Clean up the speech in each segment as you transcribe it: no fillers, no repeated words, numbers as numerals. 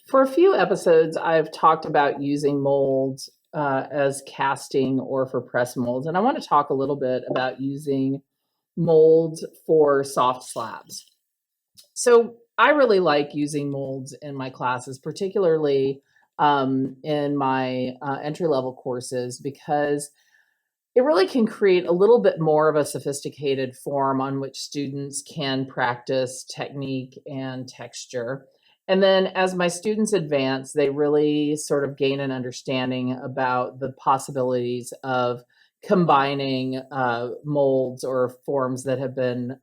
For a few episodes, I've talked about using molds as casting or for press molds, and I want to talk a little bit about using molds for soft slabs. So I really like using molds in my classes, particularly in my entry level courses, because it really can create a little bit more of a sophisticated form on which students can practice technique and texture. And then as my students advance, they really sort of gain an understanding about the possibilities of combining molds or forms that have been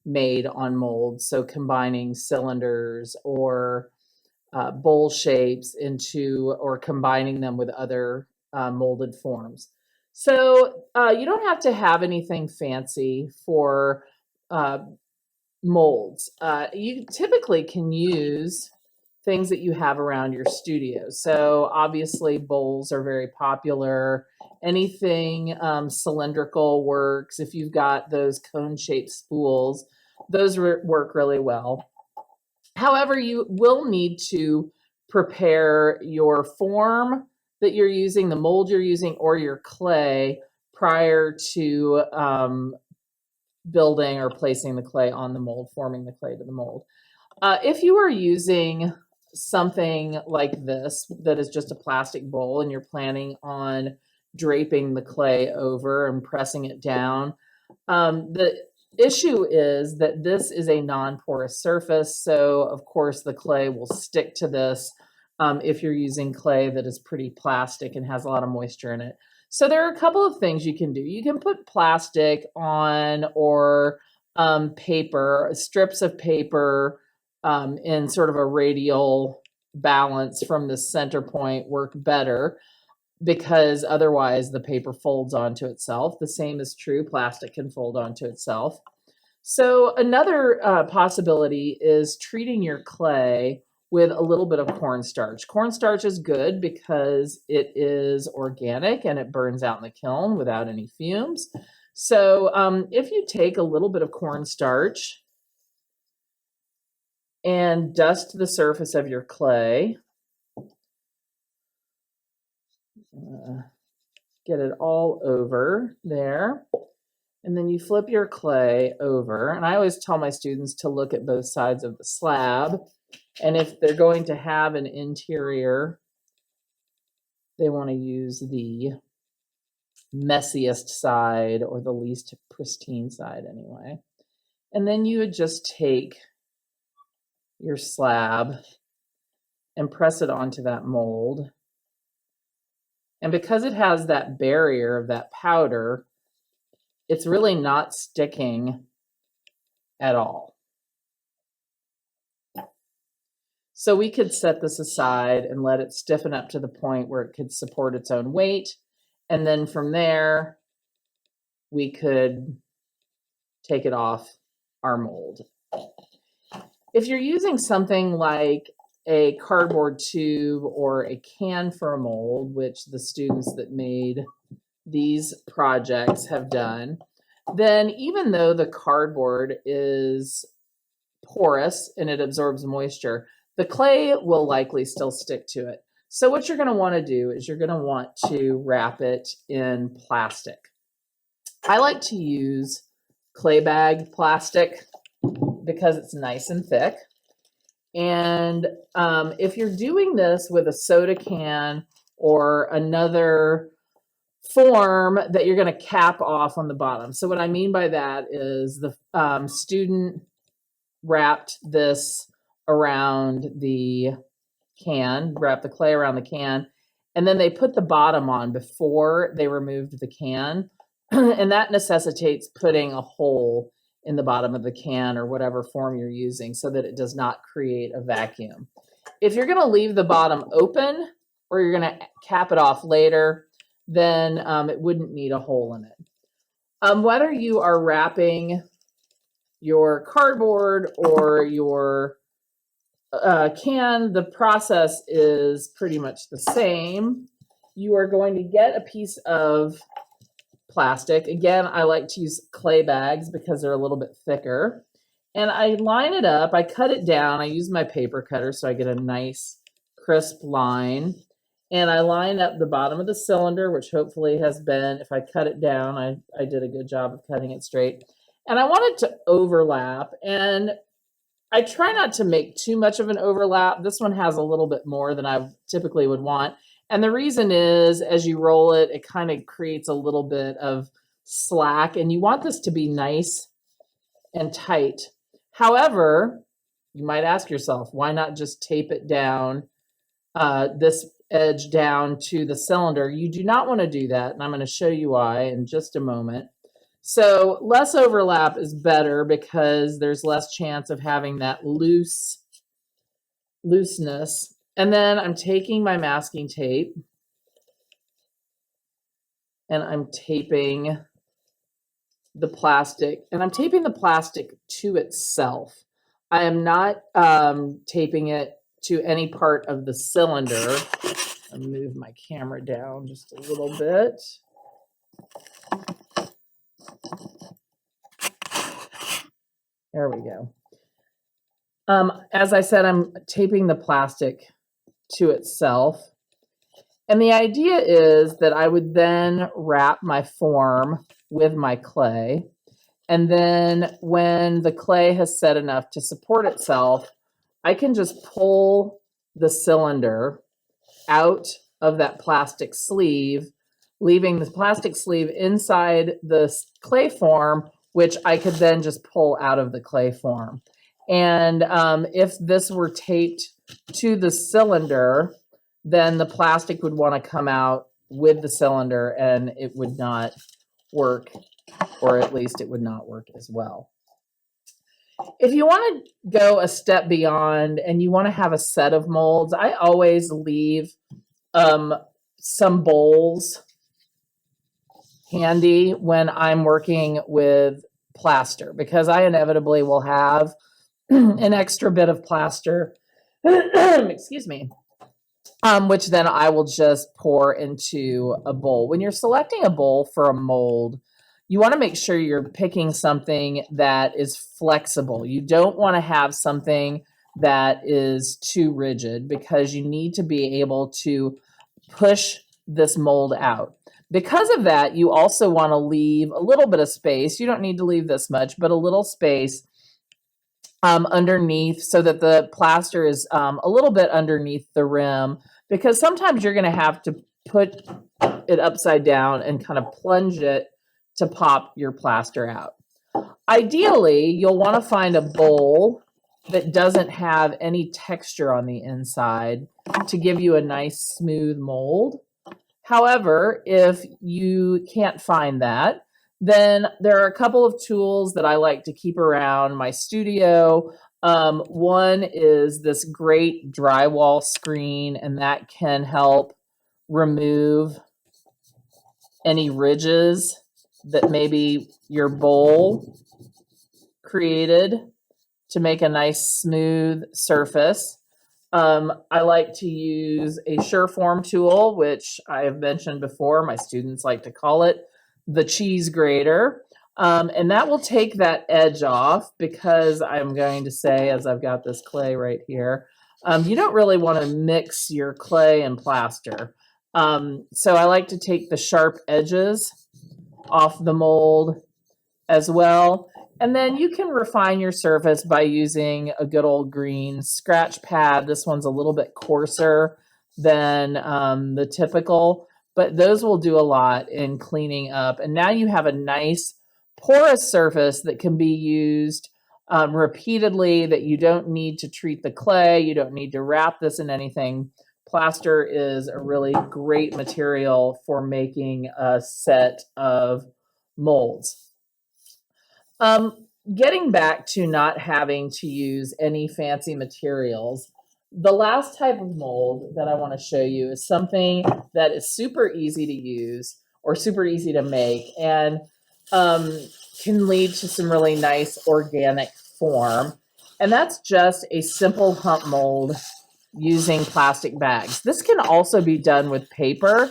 made on molds. So combining cylinders or bowl shapes into, or combining them with other molded forms. So you don't have to have anything fancy for uh, molds. You typically can use things that you have around your studio. So obviously bowls are very popular. Anything cylindrical works. If you've got those cone-shaped spools, those work really well. However, you will need to prepare your form that you're using, the mold you're using, or your clay prior to building or placing the clay on the mold, forming the clay to the mold. If you are using something like this that is just a plastic bowl and you're planning on draping the clay over and pressing it down, the issue is that this is a non-porous surface, so of course the clay will stick to this if you're using clay that is pretty plastic and has a lot of moisture in it. So there are a couple of things you can do. You can put plastic on, or paper, strips of paper in sort of a radial balance from the center point work better, because otherwise the paper folds onto itself. The same is true, plastic can fold onto itself. So another possibility is treating your clay with a little bit of cornstarch. Cornstarch is good because it is organic and it burns out in the kiln without any fumes. So if you take a little bit of cornstarch and dust the surface of your clay, get it all over there, and then you flip your clay over. And I always tell my students to look at both sides of the slab. And if they're going to have an interior, they want to use the messiest side, or the least pristine side anyway. And then you would just take your slab and press it onto that mold. And because it has that barrier of that powder, it's really not sticking at all. So we could set this aside and let it stiffen up to the point where it could support its own weight. And then from there, we could take it off our mold. If you're using something like a cardboard tube or a can for a mold, which the students that made these projects have done, then even though the cardboard is porous and it absorbs moisture, the clay will likely still stick to it. So what you're going to want to do is you're going to want to wrap it in plastic. I like to use clay bag plastic because it's nice and thick. And if you're doing this with a soda can or another form that you're going to cap off on the bottom. So what I mean by that is the student wrapped this around the can, wrapped the clay around the can, and then they put the bottom on before they removed the can. And that necessitates putting a hole in the bottom of the can or whatever form you're using so that it does not create a vacuum. If you're going to leave the bottom open or you're going to cap it off later, then it wouldn't need a hole in it. Whether you are wrapping your cardboard or your can, the process is pretty much the same. You are going to get a piece of plastic. Again, I like to use clay bags because they're a little bit thicker. And I line it up, I cut it down, I use my paper cutter so I get a nice crisp line. And I line up the bottom of the cylinder, which hopefully has been, if I cut it down, I did a good job of cutting it straight. And I want it to overlap. And I try not to make too much of an overlap. This one has a little bit more than I typically would want. And the reason is, as you roll it, it kind of creates a little bit of slack. And you want this to be nice and tight. However, you might ask yourself, why not just tape it down, this edge down to the cylinder? You do not want to do that, and I'm going to show you why in just a moment. So less overlap is better because there's less chance of having that looseness. And then I'm taking my masking tape and I'm taping the plastic, and I'm taping the plastic to itself. I am not taping it to any part of the cylinder. I'll move my camera down just a little bit. There we go. As I said, I'm taping the plastic to itself. And the idea is that I would then wrap my form with my clay. And then when the clay has set enough to support itself, I can just pull the cylinder out of that plastic sleeve, leaving the plastic sleeve inside the clay form, which I could then just pull out of the clay form. And if this were taped to the cylinder, then the plastic would want to come out with the cylinder and it would not work, or at least it would not work as well. If you want to go a step beyond and you want to have a set of molds, I always leave some bowls handy when I'm working with plaster, because I inevitably will have an extra bit of plaster, excuse me, which then I will just pour into a bowl. When you're selecting a bowl for a mold, you want to make sure you're picking something that is flexible. You don't want to have something that is too rigid, because you need to be able to push this mold out. Because of that, you also want to leave a little bit of space. You don't need to leave this much, but a little space underneath, so that the plaster is a little bit underneath the rim, because sometimes you're going to have to put it upside down and kind of plunge it to pop your plaster out. Ideally, you'll want to find a bowl that doesn't have any texture on the inside to give you a nice smooth mold. However, if you can't find that, then there are a couple of tools that I like to keep around my studio. One is this great drywall screen, and that can help remove any ridges that maybe your bowl created to make a nice smooth surface. I like to use a Sureform tool, which I have mentioned before. My students like to call it the cheese grater. And that will take that edge off, because I'm going to say, as I've got this clay right here, you don't really want to mix your clay and plaster. So I like to take the sharp edges off the mold as well. And then you can refine your surface by using a good old green scratch pad. This one's a little bit coarser than the typical, but those will do a lot in cleaning up. And now you have a nice porous surface that can be used repeatedly, that you don't need to treat the clay. You don't need to wrap this in anything. Plaster is a really great material for making a set of molds. Getting back to not having to use any fancy materials, the last type of mold that I want to show you is something that is super easy to use or super easy to make, and can lead to some really nice organic form. And that's just a simple hump mold using plastic bags. This can also be done with paper.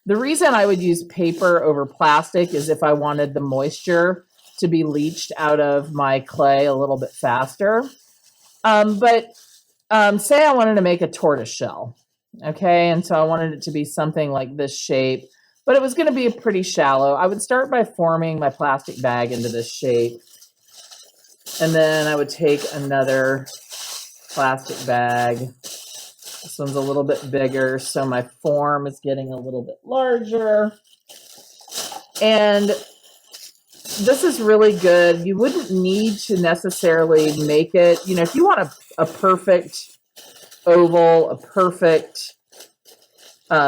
The reason I would use paper over plastic is if I wanted the moisture to be leached out of my clay a little bit faster. But say I wanted to make a tortoise shell, okay? And so I wanted it to be something like this shape, but it was going to be pretty shallow. I would start by forming my plastic bag into this shape. And then I would take another plastic bag. This one's a little bit bigger, so my form is getting a little bit larger. And this is really good. You wouldn't need to necessarily make it, if you want a perfect oval, a perfect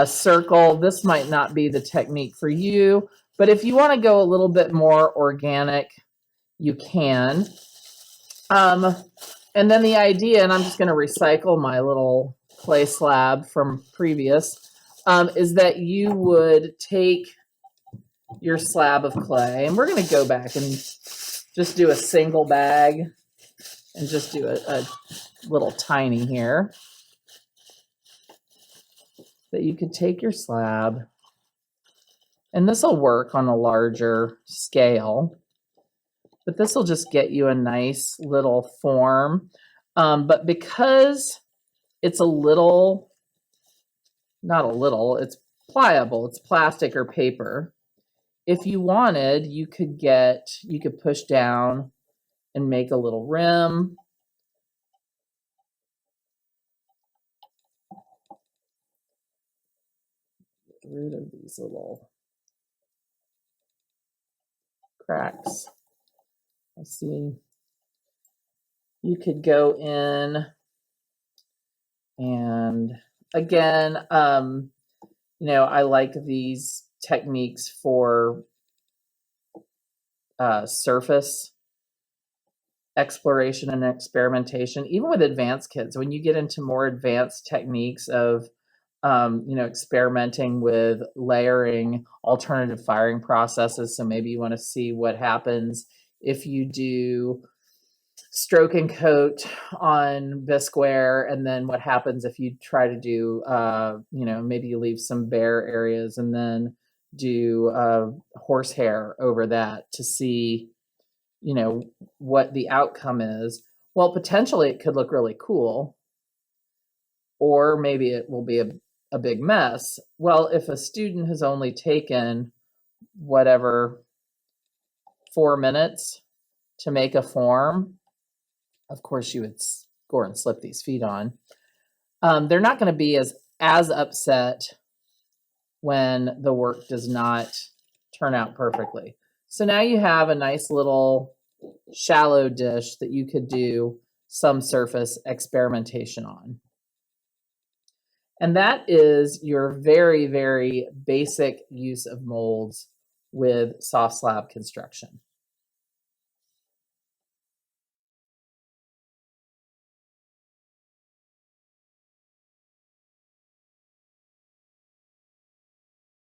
circle, this might not be the technique for you. But if you want to go a little bit more organic, you can. And then the idea, and I'm just going to recycle my little clay slab from previous, is that you would take your slab of clay, and we're going to go back and just do a single bag and just do a little tiny here. That you could take your slab, and this will work on a larger scale, but this will just get you a nice little form. But because it's it's pliable, it's plastic or paper. If you wanted, you could push down and make a little rim. Get rid of these little cracks. Let's see. You could go in and again, I like these techniques for surface exploration and experimentation, even with advanced kids. When you get into more advanced techniques of, experimenting with layering alternative firing processes. So maybe you want to see what happens if you do stroke and coat on bisqueware, and then what happens if you try to do, maybe you leave some bare areas and then do horsehair over that to see, what the outcome is. Well, potentially it could look really cool, or maybe it will be a big mess. Well, if a student has only taken whatever 4 minutes to make a form, of course you would score and slip these feet on. They're not going to be as upset when the work does not turn out perfectly. So now you have a nice little shallow dish that you could do some surface experimentation on. And that is your very, very basic use of molds with soft slab construction.